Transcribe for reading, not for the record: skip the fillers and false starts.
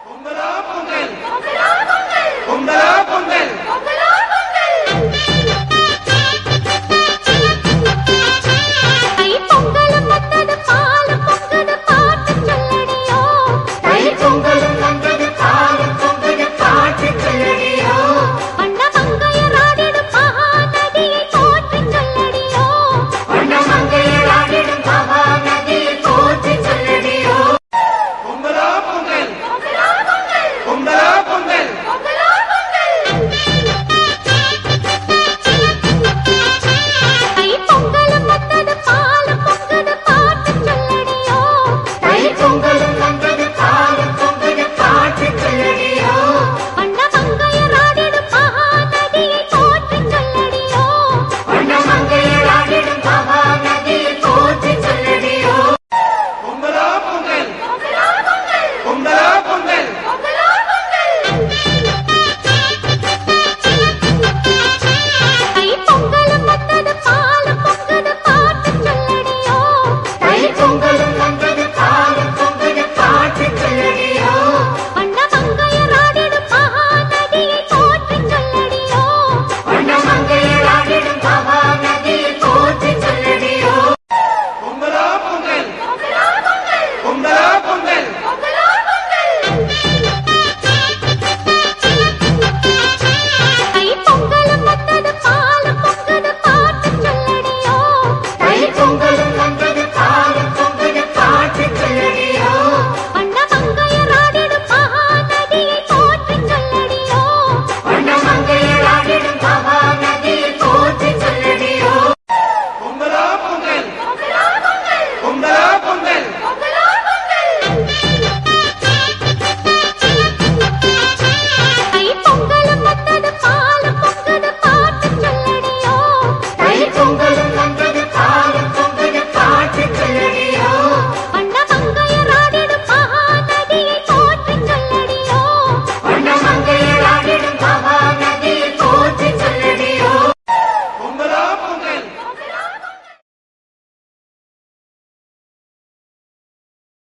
பொங்கலோ பொங்கல் பொங்கலோ பொங்கல் பொங்கலோ பொங்கல் பொங்கலோ பொங்கல் தை பொங்கலும் வந்தது பாலும் பொங்குது பாட்டு சொல்லடியோ தை பொங்கலும் வந்தது பாலும் பொங்குது பாட்டு சொல்லடியோ வண்ண மங்கையராடிடும் மகாநதியை போற்றி சொல்லடியோ வண்ண மங்கையராடிடும் மகாநதியை போற்றி சொல்லடியோ பொங்கலோ பொங்கல் பொங்கலோ பொங்கல் பொங்கலோ பொங்கல் பொங்கலோ பொங்கல் தை பொங்கலும் வந்தது பாலும் பொங்குது பாட்டு சொல்லடியோ தை பொங்கலும் வந்தது பாலும் பொங்குது பாட்டு சொல்லடியோ வண்ண மங்கையராடிடும் மகாநதியை போற்றி சொல்லடியோ வண்ண மங்கையராடிடும் மகாநதியை போற்றி சொல்லடியோ பொங்கலோ பொங்கல் பொங்கலோ பொங்கல் பொங்கலோ பொங்கல்